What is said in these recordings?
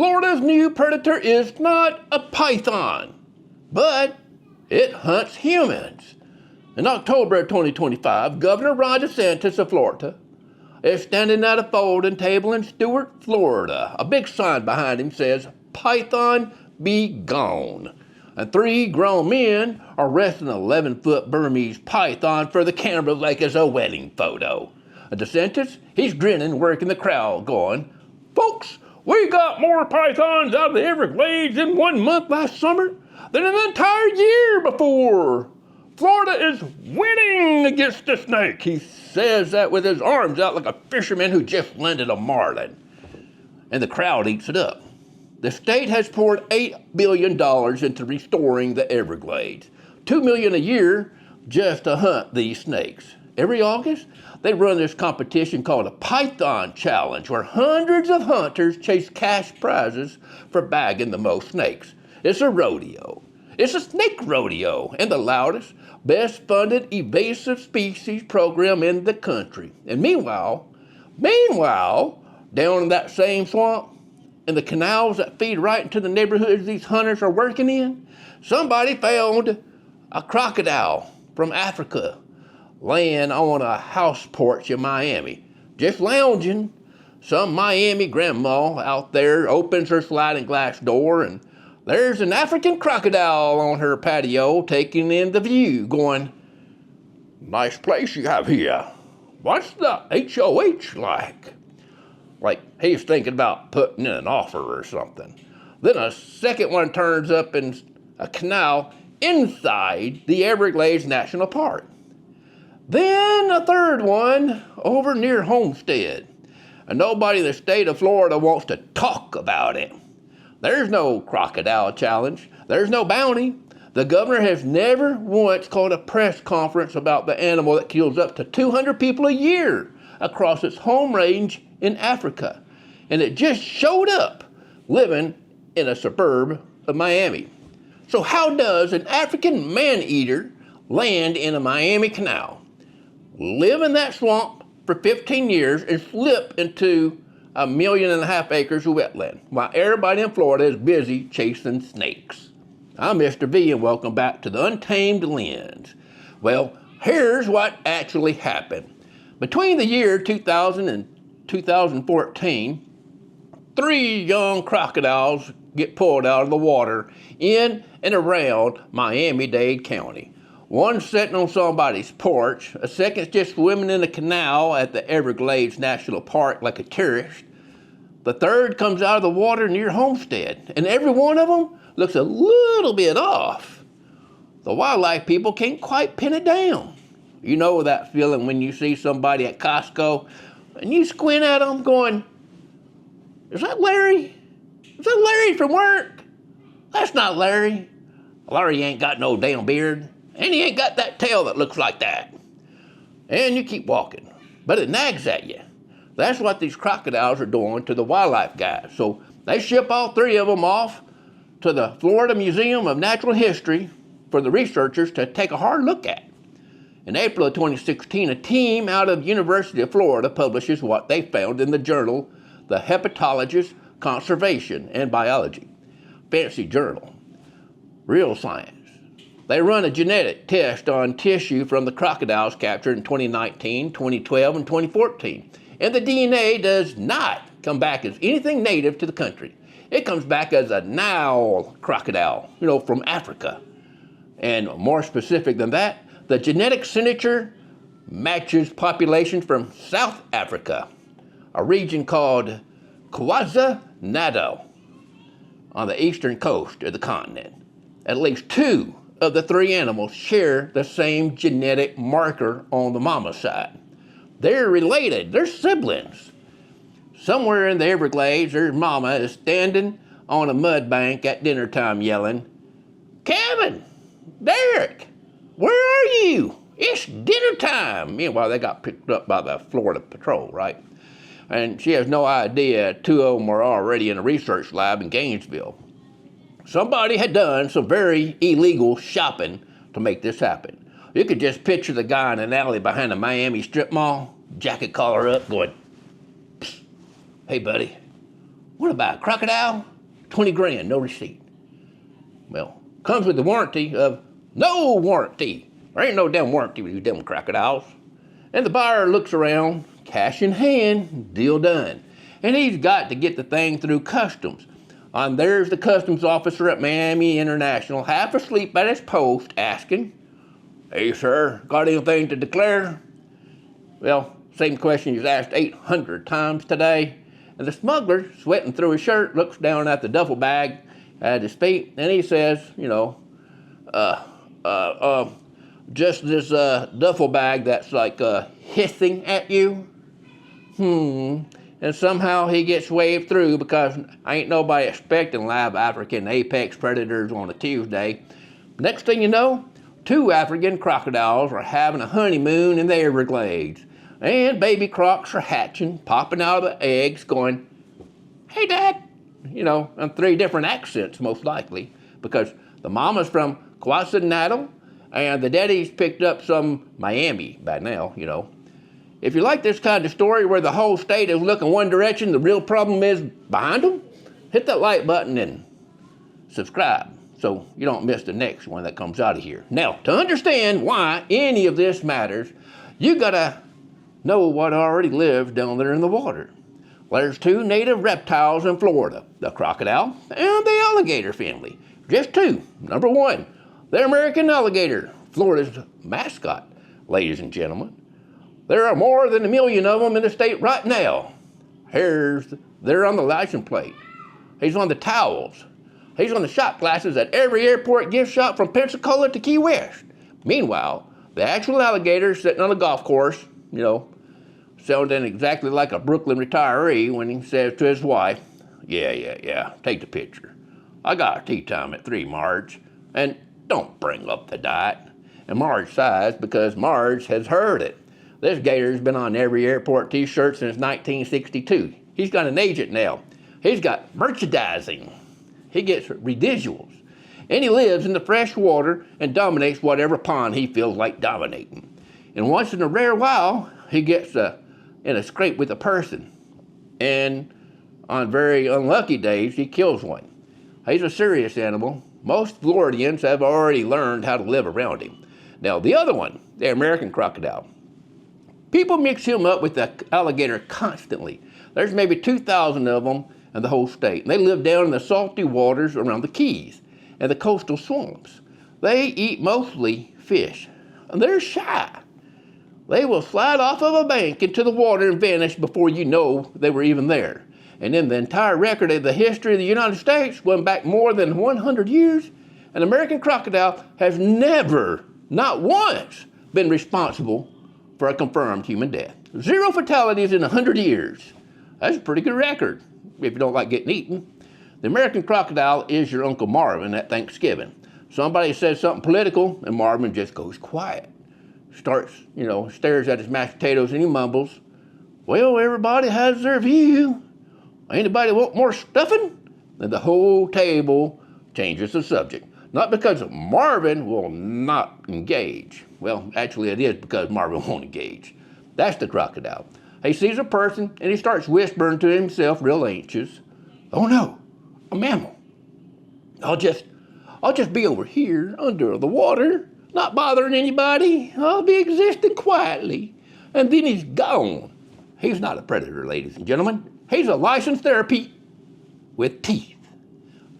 Florida's new predator is not a python, but it hunts humans. In October of 2025, Governor Ron DeSantis of Florida is standing at a folding table in Stuart, Florida. A big sign behind him says, "Python be gone." And 3 grown men are arresting an 11-foot Burmese python for the camera like it's a wedding photo. And DeSantis, he's grinning, working the crowd, going, "Folks, we got more pythons out of the Everglades in 1 month last summer than an entire year before. Florida is winning against the snake." He says that with his arms out like a fisherman who just landed a marlin. And the crowd eats it up. The state has poured $8 billion into restoring the Everglades. $2 million a year just to hunt these snakes. Every August, they run this competition called a Python Challenge, where hundreds of hunters chase cash prizes for bagging the most snakes. It's a rodeo. It's a snake rodeo, and the loudest, best funded invasive species program in the country. And meanwhile, down in that same swamp, in the canals that feed right into the neighborhoods these hunters are working in, somebody found a crocodile from Africa laying on a house porch in Miami, just lounging. Some Miami grandma out there opens her sliding glass door, and there's an African crocodile on her patio taking in the view, going, "Nice place you have here. What's the HOH like?" Like he's thinking about putting in an offer or something. Then a second one turns up in a canal inside the Everglades National Park. Then a third one over near Homestead. And nobody in the state of Florida wants to talk about it. There's no crocodile challenge. There's no bounty. The governor has never once called a press conference about the animal that kills up to 200 people a year across its home range in Africa. And it just showed up living in a suburb of Miami. So how does an African man-eater land in a Miami canal, live in that swamp for 15 years, and slip into 1.5 million acres of wetland, while everybody in Florida is busy chasing snakes? I'm Mr. V, and welcome back to the Untamed Lens. Well, here's what actually happened. Between the year 2000 and 2014, 3 young crocodiles get pulled out of the water in and around Miami-Dade County. One's sitting on somebody's porch, a second's just swimming in a canal at the Everglades National Park like a tourist. The third comes out of the water near Homestead, and every one of them looks a little bit off. The wildlife people can't quite pin it down. You know that feeling when you see somebody at Costco and you squint at them going, "Is that Larry? Is that Larry from work? That's not Larry. Larry ain't got no damn beard, and he ain't got that tail that looks like that." And you keep walking, but it nags at you. That's what these crocodiles are doing to the wildlife guys. So they ship all 3 of them off to the Florida Museum of Natural History for the researchers to take a hard look at. In April of 2016, a team out of University of Florida publishes what they found in the journal, The Hepatologist, Conservation and Biology. Fancy journal. Real science. They run a genetic test on tissue from the crocodiles captured in 2019, 2012, and 2014. And the DNA does not come back as anything native to the country. It comes back as a Nile crocodile, from Africa. And more specific than that, the genetic signature matches populations from South Africa, a region called KwaZulu-Natal on the eastern coast of the continent. At least 2 of the 3 animals share the same genetic marker on the mama side. They're related, they're siblings. Somewhere in the Everglades, their mama is standing on a mud bank at dinner time yelling, "Kevin, Derek, where are you? It's dinner time." Meanwhile, they got picked up by the Florida Patrol, right? And she has no idea 2 of them were already in a research lab in Gainesville. Somebody had done some very illegal shopping to make this happen. You could just picture the guy in an alley behind a Miami strip mall, jacket collar up, going, "Hey, buddy, Want to buy a crocodile? 20 grand, no receipt. Well, comes with the warranty of no warranty. There ain't no damn warranty with these damn crocodiles. And the buyer looks around, cash in hand, deal done. And he's got to get the thing through customs. And there's the customs officer at Miami International, half asleep at his post, asking, "Hey, sir, got anything to declare?" Well, same question he's asked 800 times today. And the smuggler, sweating through his shirt, looks down at the duffel bag at his feet, and he says, just this duffel bag that's like hissing at you. And somehow he gets waved through because ain't nobody expecting live African apex predators on a Tuesday. Next thing you know, 2 African crocodiles are having a honeymoon in the Everglades. And baby crocs are hatching, popping out of the eggs, going, "Hey, Dad," in 3 different accents, most likely, because the mama's from KwaZulu-Natal and the daddy's picked up some Miami by now, If you like this kind of story where the whole state is looking one direction, the real problem is behind them, hit that like button and subscribe so you don't miss the next one that comes out of here. Now, to understand why any of this matters, you gotta know what already lives down there in the water. Well, there's 2 native reptiles in Florida, the crocodile and the alligator family. Just 2. Number 1, the American alligator, Florida's mascot, ladies and gentlemen. There are more than 1 million of them in the state right now. They're on the license plate. He's on the towels. He's on the shot glasses at every airport gift shop from Pensacola to Key West. Meanwhile, the actual alligator sitting on a golf course, sounding exactly like a Brooklyn retiree when he says to his wife, yeah, take the picture. I got a tea time at 3, Marge, and don't bring up the diet. And Marge sighs because Marge has heard it. This gator's been on every airport t-shirt since 1962. He's got an agent now. He's got merchandising. He gets residuals. And he lives in the fresh water and dominates whatever pond he feels like dominating. And once in a rare while, he gets in a scrape with a person. And on very unlucky days, he kills one. He's a serious animal. Most Floridians have already learned how to live around him. Now, the other one, the American crocodile. People mix him up with the alligator constantly. There's maybe 2,000 of them in the whole state. And they live down in the salty waters around the Keys and the coastal swamps. They eat mostly fish. And they're shy. They will slide off of a bank into the water and vanish before you know they were even there. And in the entire record of the history of the United States, going back more than 100 years, an American crocodile has never, not once, been responsible for a confirmed human death. 0 fatalities in 100 years. That's a pretty good record if you don't like getting eaten. The American crocodile is your Uncle Marvin at Thanksgiving. Somebody says something political and Marvin just goes quiet. Stares at his mashed potatoes and he mumbles, "Well, everybody has their view. Anybody want more stuffing?" Then the whole table changes the subject. Not because Marvin will not engage. Well, actually it is because Marvin won't engage. That's the crocodile. He sees a person and he starts whispering to himself real anxious. "Oh no, a mammal. I'll just be over here under the water, not bothering anybody. I'll be existing quietly." And then he's gone. He's not a predator, ladies and gentlemen. He's a licensed therapy with teeth.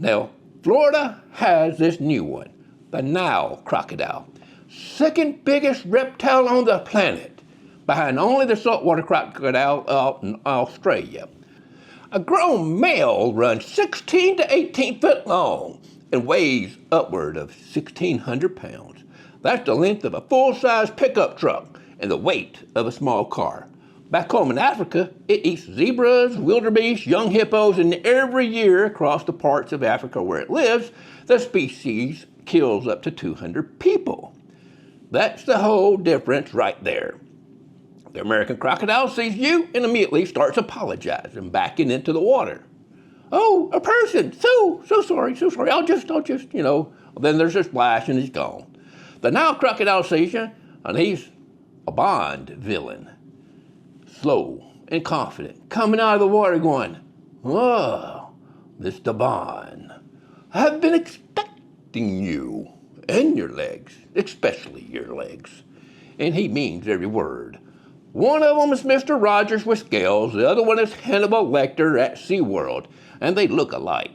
Now, Florida has this new one, the Nile crocodile. 2nd biggest reptile on the planet, behind only the saltwater crocodile out in Australia. A grown male runs 16 to 18 foot long and weighs upward of 1,600 pounds. That's the length of a full-size pickup truck and the weight of a small car. Back home in Africa, it eats zebras, wildebeest, young hippos, and every year across the parts of Africa where it lives, the species kills up to 200 people. That's the whole difference right there. The American crocodile sees you and immediately starts apologizing, backing into the water. "Oh, a person, so sorry, I'll just, Then there's a splash and he's gone. The Nile crocodile sees you, and he's a Bond villain. Slow and confident, coming out of the water going, Oh, Mr. Bond, I've been expecting you and your legs, especially your legs. And he means every word. One of them is Mr. Rogers with scales, the other one is Hannibal Lecter at SeaWorld, and they look alike.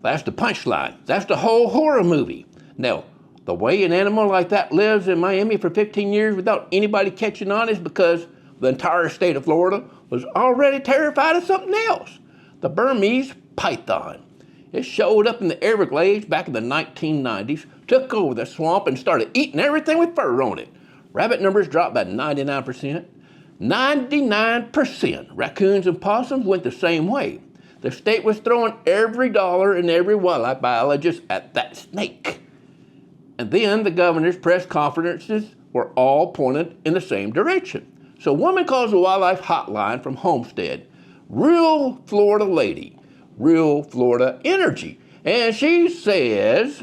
That's the punchline. That's the whole horror movie. Now, the way an animal like that lives in Miami for 15 years without anybody catching on is because the entire state of Florida was already terrified of something else. The Burmese python. It showed up in the Everglades back in the 1990s, took over the swamp and started eating everything with fur on it. Rabbit numbers dropped by 99%. 99%. Raccoons and possums went the same way. The state was throwing every dollar and every wildlife biologist at that snake. And then the governor's press conferences were all pointed in the same direction. So a woman calls the wildlife hotline from Homestead, real Florida lady, real Florida energy. And she says,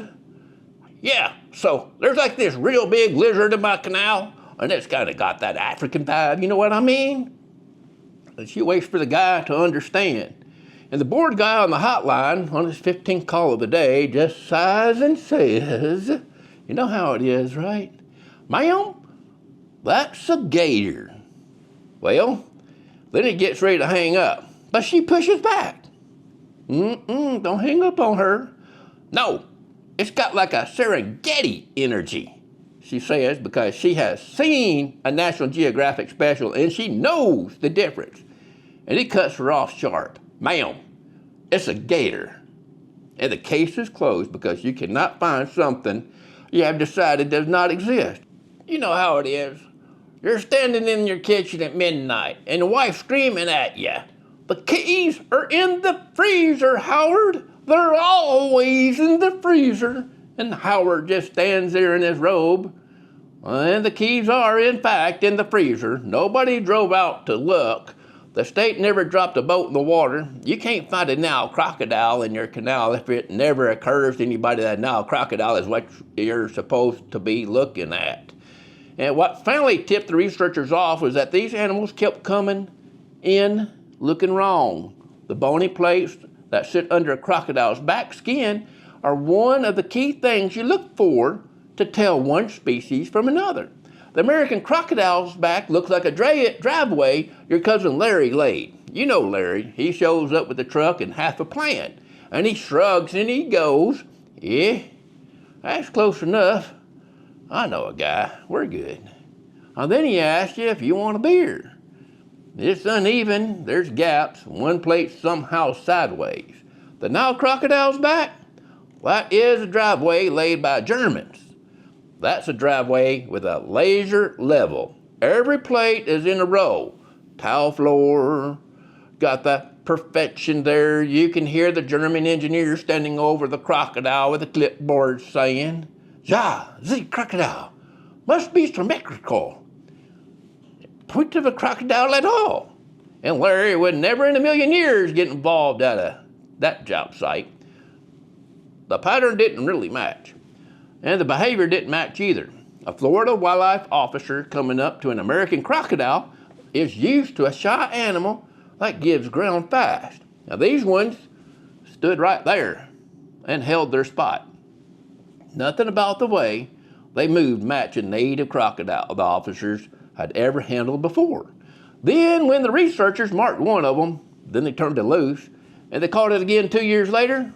yeah, so there's like this real big lizard in my canal, and it's kind of got that African vibe, you know what I mean? And she waits for the guy to understand. And the bored guy on the hotline, on his 15th call of the day, just sighs and says, you know how it is, right? Ma'am, that's a gator. Well, then he gets ready to hang up, but she pushes back. Don't hang up on her. No, it's got like a Serengeti energy, she says, because she has seen a National Geographic special and she knows the difference. And he cuts her off sharp. Ma'am, it's a gator. And the case is closed because you cannot find something you have decided does not exist. You know how it is. You're standing in your kitchen at midnight and your wife's screaming at you. The keys are in the freezer, Howard. They're always in the freezer. And Howard just stands there in his robe. And the keys are, in fact, in the freezer. Nobody drove out to look. The state never dropped a boat in the water. You can't find a Nile crocodile in your canal if it never occurs to anybody that a Nile crocodile is what you're supposed to be looking at. And what finally tipped the researchers off was that these animals kept coming in looking wrong. The bony plates that sit under a crocodile's back skin are one of the key things you look for to tell one species from another. The American crocodile's back looks like a driveway your cousin Larry laid. You know Larry. He shows up with a truck and half a plant. And he shrugs and he goes, yeah, that's close enough. I know a guy. We're good. And then he asks you if you want a beer. It's uneven. There's gaps. One plate's somehow sideways. The Nile crocodile's back? That is a driveway laid by Germans. That's a driveway with a laser level. Every plate is in a row. Tile floor, got that perfection there. You can hear the German engineer standing over the crocodile with a clipboard saying, ja, the crocodile must be symmetrical. Point of a crocodile at all. And Larry would never in a million years get involved out of that job site. The pattern didn't really match. And the behavior didn't match either. A Florida wildlife officer coming up to an American crocodile is used to a shy animal that gives ground fast. Now these ones stood right there and held their spot. Nothing about the way they moved matched a native crocodile the officers had ever handled before. Then when the researchers marked one of them, then they turned it loose, and they caught it again 2 years later,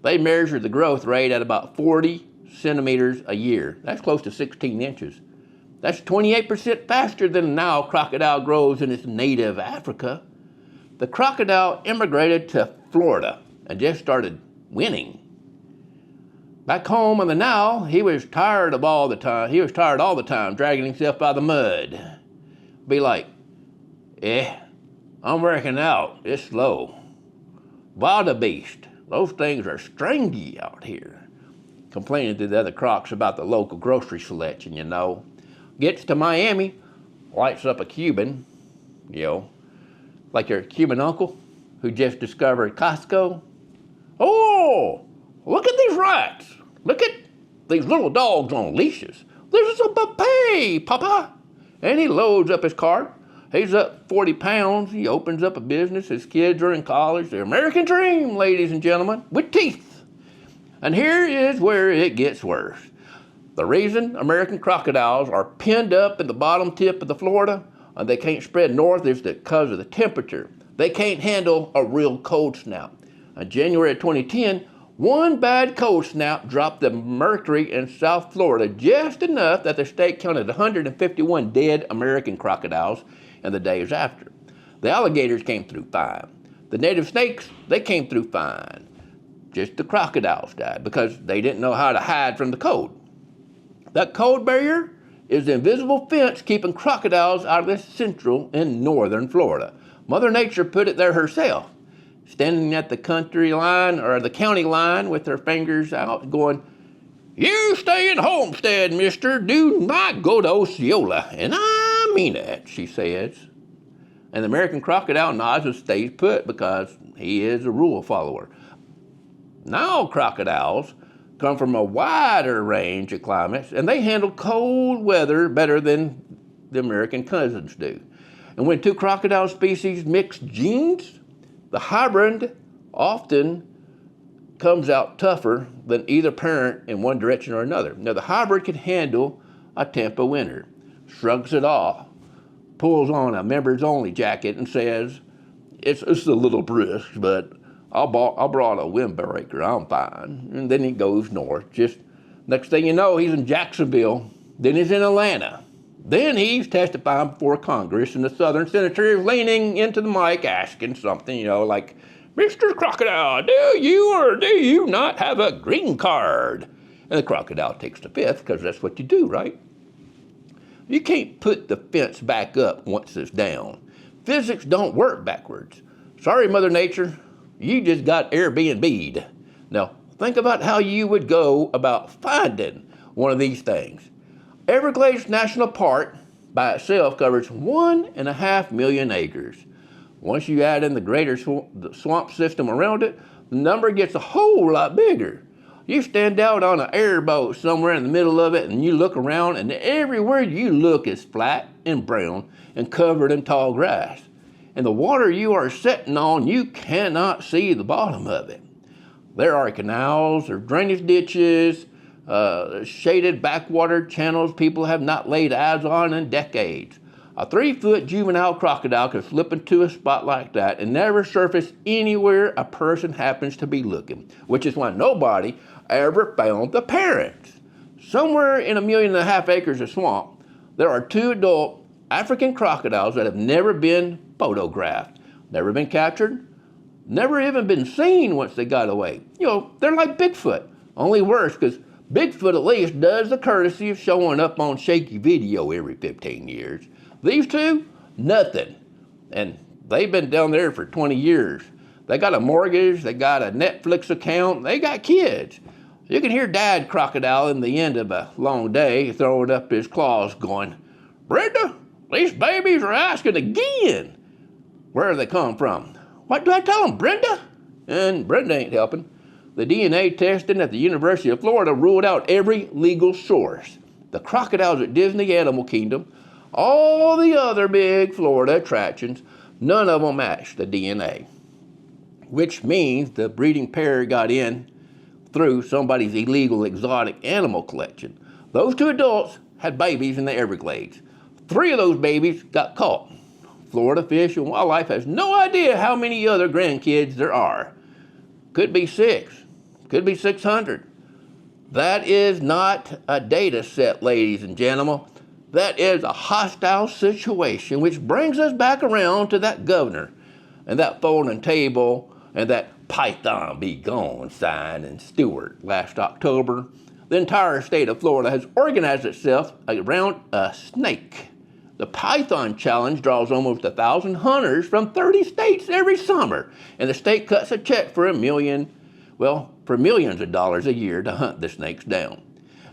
they measured the growth rate at about 40 centimeters a year. That's close to 16 inches. That's 28% faster than a Nile crocodile grows in its native Africa. The crocodile immigrated to Florida and just started winning. Back home on the Nile, he was tired all the time, dragging himself by the mud. Be like, I'm working out, it's slow. Wildebeest, those things are stringy out here. Complaining to the other crocs about the local grocery selection, you know. Gets to Miami, lights up a Cuban, like your Cuban uncle who just discovered Costco. Oh, look at these rats. Look at these little dogs on leashes. This is a buffet, Papa. And he loads up his cart, He's up 40 pounds. He opens up a business. His kids are in college. The American dream, ladies and gentlemen, with teeth. And here is where it gets worse. The reason American crocodiles are pinned up in the bottom tip of the Florida and they can't spread north is because of the temperature. They can't handle a real cold snap. In January of 2010, one bad cold snap dropped the mercury in South Florida just enough that the state counted 151 dead American crocodiles in the days after. The alligators came through fine. The native snakes, they came through fine. Just the crocodiles died because they didn't know how to hide from the cold. That cold barrier is the invisible fence keeping crocodiles out of the central and northern Florida. Mother Nature put it there herself, standing at the country line or the county line with her fingers out going, "You stay in Homestead, mister. Do not go to Osceola." And I mean it, she says. And the American crocodile nods and stays put because he is a rule follower. Nile crocodiles come from a wider range of climates, and they handle cold weather better than the American cousins do. And when two crocodile species mix genes, the hybrid often comes out tougher than either parent in one direction or another. Now, the hybrid can handle a Tampa winter, shrugs it off, pulls on a members only jacket and says, it's a little brisk, but I brought a windbreaker, I'm fine. And then he goes north. Just next thing you know, he's in Jacksonville. Then he's in Atlanta. Then he's testifying before Congress, and the Southern senator is leaning into the mic asking something, like, "Mr. Crocodile, do you or do you not have a green card?" And the crocodile takes the fifth, because that's what you do, right? You can't put the fence back up once it's down. Physics don't work backwards. Sorry, Mother Nature. You just got Airbnb'd. Now, think about how you would go about finding one of these things. Everglades National Park by itself covers 1.5 million acres. Once you add in the greater swamp system around it, the number gets a whole lot bigger. You stand out on an airboat somewhere in the middle of it and you look around, and everywhere you look is flat and brown and covered in tall grass. And the water you are sitting on, you cannot see the bottom of it. There are canals or drainage ditches, shaded backwater channels people have not laid eyes on in decades. A 3-foot juvenile crocodile can slip into a spot like that and never surface anywhere a person happens to be looking, which is why nobody ever found the parents. Somewhere in 1.5 million acres of swamp, there are 2 adult African crocodiles that have never been photographed, never been captured, never even been seen once they got away. They're like Bigfoot, only worse, because Bigfoot at least does the courtesy of showing up on shaky video every 15 years. These two, nothing. And they've been down there for 20 years. They got a mortgage, they got a Netflix account, they got kids. You can hear Dad Crocodile in the end of a long day throwing up his claws going, "Brenda, these babies are asking again. Where do they come from? What do I tell them, Brenda?" And Brenda ain't helping. The DNA testing at the University of Florida ruled out every legal source. The crocodiles at Disney Animal Kingdom, all the other big Florida attractions, none of them matched the DNA. Which means the breeding pair got in through somebody's illegal exotic animal collection. Those 2 adults had babies in the Everglades. 3 of those babies got caught. Florida Fish and Wildlife has no idea how many other grandkids there are. Could be 6, could be 600. That is not a data set, ladies and gentlemen. That is a hostile situation, which brings us back around to that governor and that folding table and that Python be gone sign in Stewart last October. The entire state of Florida has organized itself around a snake. The Python Challenge draws almost 1,000 hunters from 30 states every summer, and the state cuts a check for millions of dollars a year to hunt the snakes down.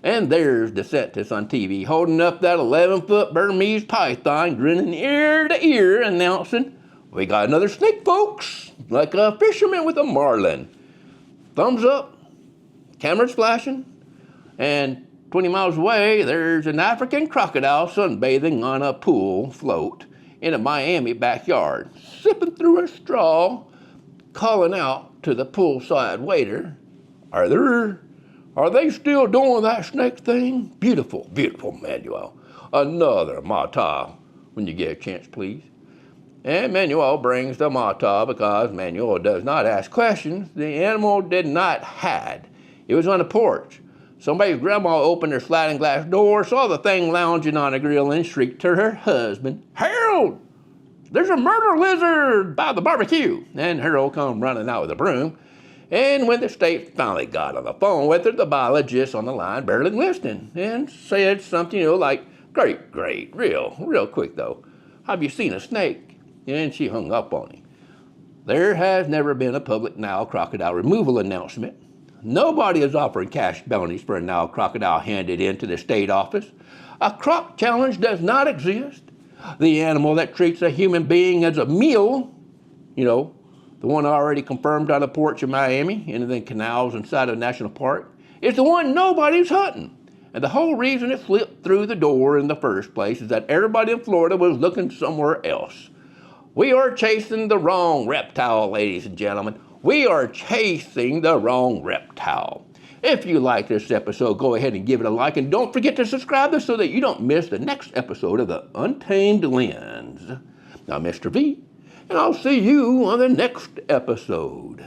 And there's DeSantis on TV holding up that 11-foot Burmese python, grinning ear to ear, announcing, "We got another snake, folks," like a fisherman with a marlin. Thumbs up, cameras flashing, and 20 miles away, there's an African crocodile sunbathing on a pool float in a Miami backyard, sipping through a straw, calling out to the poolside waiter, are they still doing that snake thing? Beautiful, beautiful, Manuel. Another mata when you get a chance, please. And Manuel brings the mata because Manuel does not ask questions. The animal did not hide. It was on the porch. Somebody's grandma opened her sliding glass door, saw the thing lounging on a grill, and shrieked to her husband, Harold, there's a murder lizard by the barbecue. And Harold come running out with a broom. And when the state finally got on the phone with her, the biologist on the line barely listening and said something, like, great, real quick though. Have you seen a snake? And she hung up on him. There has never been a public Nile crocodile removal announcement. Nobody is offering cash bounties for a Nile crocodile handed into the state office. A croc challenge does not exist. The animal that treats a human being as a meal, the one already confirmed on the porch in Miami and the canals inside of National Park, is the one nobody's hunting. And the whole reason it slipped through the door in the first place is that everybody in Florida was looking somewhere else. We are chasing the wrong reptile, ladies and gentlemen. We are chasing the wrong reptile. If you like this episode, go ahead and give it a like, and don't forget to subscribe so that you don't miss the next episode of The Untamed Lens. Now, Mr. V, and I'll see you on the next episode.